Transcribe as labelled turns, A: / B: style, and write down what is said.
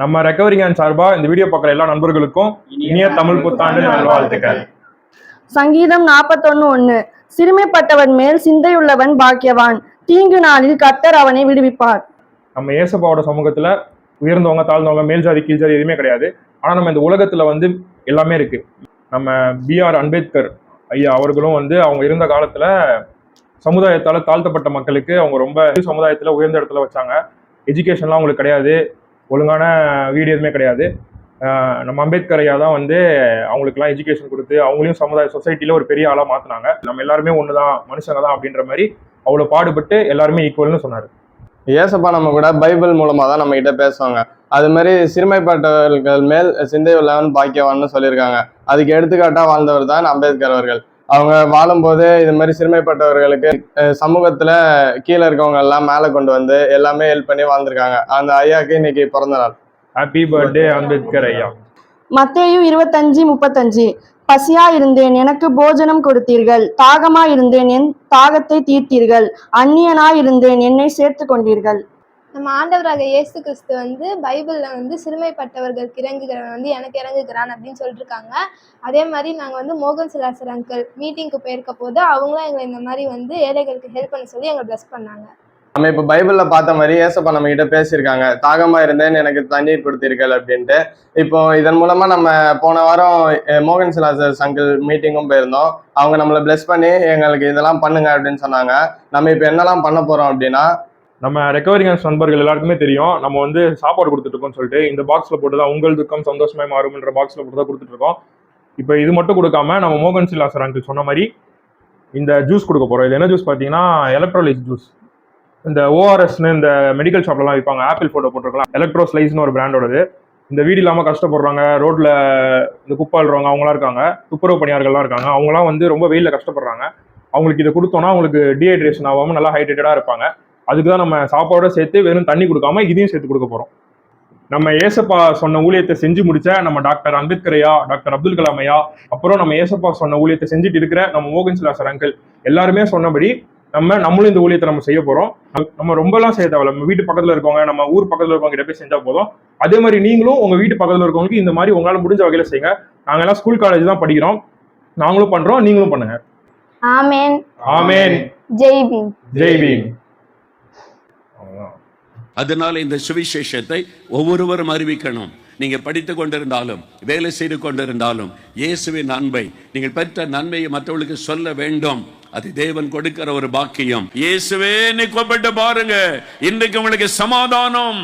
A: நம்ம recovering and சார்பா இந்த வீடியோ பார்க்குற எல்லா நண்பர்களுக்கும் இனிய தமிழ் புத்தாண்டு நல்வாழ்த்துக்கள்.
B: சங்கீதம் 41:1 சிறுமைப்பட்டவன் மேல் சிந்தையுள்ளவன் பாக்கியவான், தீங்கு நாளில் கர்த்தர் அவனை விடுவிப்பார்.
A: நம்ம ஏசப்பாவோட சமூகத்துல உயர்ந்தவங்க தாழ்ந்தவங்க மேல் ஜாதி கீழ் ஜாதி எதுவுமே கிடையாது. ஆனா நம்ம இந்த உலகத்துல எல்லாமே இருக்கு. நம்ம B.R. அம்பேத்கர் ஐயா அவர்களும் அவங்க இருந்த காலத்துல சமுதாயத்தால தாழ்த்தப்பட்ட மக்களுக்கு அவங்க ரொம்ப சமுதாயத்துல உயர்ந்த இடத்துல வச்சாங்க. எஜுகேஷன்லாம் அவங்களுக்கு கிடையாது, ஒழுங்கான வீடு எதுவுமே கிடையாது. நம்ம அம்பேத்கர் ஐயா தான் அவங்களுக்குலாம் எஜுகேஷன் கொடுத்து அவங்களையும் சொசைட்டில ஒரு பெரிய ஆளா மாத்தினாங்க. நம்ம எல்லாருமே ஒண்ணுதான், மனுஷங்க தான் அப்படின்ற மாதிரி அவ்வளவு பாடுபட்டு எல்லாருமே ஈக்குவல்னு சொன்னாரு.
C: ஏசப்பா நம்ம கூட பைபிள் மூலமா தான் நம்ம கிட்ட பேசுவாங்க. அது மாதிரி சிறுமைப்பட்டவர்கள் மேல் சிந்தை உள்ளவன் பாக்கியவான்னு சொல்லியிருக்காங்க. அதுக்கு எடுத்துக்காட்டா வாழ்ந்தவர் தான் அம்பேத்கர் அவர்கள். அவங்க வாழும்போது இது மாதிரி சிறுமைப்பட்டவர்களுக்கு சமூகத்துல கீழே இருக்கவங்க எல்லாம் மேல கொண்டு வந்து எல்லாமே ஹெல்ப் பண்ணி வாழ்ந்திருக்காங்க. அந்த ஐயாவுக்கு இன்னைக்கு பிறந்த நாள்.
A: ஹாப்பி பர்த்டே அம்பேத்கர் ஐயா.
B: மத்தேயு 25:35 பசியா இருந்தேன், எனக்கு போஜனம் கொடுத்தீர்கள். தாகமா இருந்தேன், என் தாகத்தை தீர்த்தீர்கள். அந்நியனா இருந்தேன், என்னை சேர்த்து கொண்டீர்கள்.
D: நம்ம ஆண்டவராக இயேசு கிறிஸ்து பைபிளில் சிறுமைப்பட்டவர்களுக்கு இறங்குகிறவன் எனக்கு இறங்குகிறான் அப்படின்னு சொல்லிட்டு இருக்காங்க. அதே மாதிரி நாங்கள் மோகன் சிலாசர் அங்கிள் மீட்டிங்க்கு போயிருக்க போது அவங்களும் எங்களை இந்த மாதிரி ஏழைகளுக்கு ஹெல்ப் பண்ண சொல்லி எங்களை பிளஸ் பண்ணாங்க.
C: நம்ம இப்போ பைபிள்ல பார்த்த மாதிரி ஏசப்பா நம்ம கிட்ட பேசியிருக்காங்க. தாகமா இருந்தேன், எனக்கு தண்ணீர் கொடுத்தீர்கள் அப்படின்ட்டு. இப்போ இதன் மூலமா நம்ம போன வாரம் மோகன் சிலாசர் அங்கிள் மீட்டிங்கும் போயிருந்தோம். அவங்க நம்மளை பிளஸ் பண்ணி எங்களுக்கு இதெல்லாம் பண்ணுங்க அப்படின்னு சொன்னாங்க. நம்ம இப்போ என்னெல்லாம் பண்ண போறோம் அப்படின்னா,
A: நம்ம ரெக்கவரிங் நண்பர்கள் எல்லாருக்குமே தெரியும், நம்ம சாப்பாடு கொடுத்துட்டு இருக்கோம்னு சொல்லிட்டு இந்த பாக்ஸ்ல போட்டுதான் உங்கள் துக்கம் சந்தோஷமாய் மாறும்ன்ற பாக்ஸ்ல போட்டு தான் கொடுத்துட்டு இருக்கோம். இப்போ இது மட்டும் கொடுக்காம நம்ம மோகன் சிலாசர் அங்கிள் சொன்ன மாதிரி இந்த ஜூஸ் கொடுக்க போறோம். இது என்ன ஜூஸ் பார்த்தீங்கன்னா எலக்ட்ரோலைஸ் ஜூஸ். இந்த ஓஆர்எஸ்னு இந்த மெடிக்கல் ஷாப்லாம் விற்பாங்க, ஆப்பிள் போட்டோ போட்டிருக்கலாம். எலக்ட்ரோஸ்லைஸ்னு ஒரு பிராண்டோடது. இந்த வீடு இல்லாமல் கஷ்டப்படுறாங்க, ரோட்ல இந்த குப்பை அள்ளுறவங்க அவங்களாம் இருக்காங்க, துப்புரவு பணியாளர்கள்லாம் இருக்காங்க. அவங்களாம் ரொம்ப வெயிலில் கஷ்டப்படுறாங்க. அவங்களுக்கு இதை கொடுத்தோம்னா அவங்களுக்கு டீஹைட்ரேஷன் ஆகாமல் நல்லா ஹைட்ரேட்டடாக இருப்பாங்க. அதுக்கு தான் நம்ம சாப்பாடோட சேர்த்து வெறும் தண்ணி கொடுக்காம இதையும் சேர்த்து கொடுக்க போகிறோம். நம்ம ஏசப்பா சொன்ன ஊழியத்தை செஞ்சு முடிச்ச நம்ம டாக்டர் அம்பேத்கர் ஐயா, டாக்டர் அப்துல் கலாம் ஐயா, அப்புறம் நம்ம ஏசப்பா சொன்ன ஊழியத்தை செஞ்சுட்டு இருக்கிற நம்ம மோகன் சிலாசர் அங்கிள் எல்லாருமே சொன்னபடி நம்மளும் இந்த ஊழியத்தை நம்ம செய்ய போறோம். நம்ம ரொம்பலாம் செய்ய தேவையில்ல. நம்ம வீட்டு பக்கத்துல இருக்கவங்க, நம்ம ஊர் பக்கத்துல இருக்கவங்க கிட்ட போய் செஞ்சா போதும். அதே மாதிரி நீங்களும் உங்க வீட்டு பக்கத்துல இருக்கவங்களுக்கு இந்த மாதிரி உங்களால முடிஞ்ச வகையில செய்யுங்க. நாங்க எல்லாம் ஸ்கூல் காலேஜ் தான் படிக்கிறோம், நாங்களும் பண்றோம், நீங்களும் பண்ணுங்க.
B: ஆமென்.
A: ஆமென்.
B: ஜெய் பீம்.
A: ஜெய் பீம்.
E: அதனால இந்த சுவிசேஷத்தை ஒவ்வொருவரும் அறிவிக்கணும். நீங்க படித்துக் கொண்டிருந்தாலும் வேலை செய்து கொண்டிருந்தாலும் இயேசுவின் அன்பை, நீங்கள் பெற்ற நன்மையை மற்றவர்களுக்கு சொல்ல வேண்டும். அது தேவன் கொடுக்கிற ஒரு பாக்கியம். இயேசுவே நீ கூப்பிட்டு பாருங்க, இன்றைக்கு உங்களுக்கு சமாதானம்.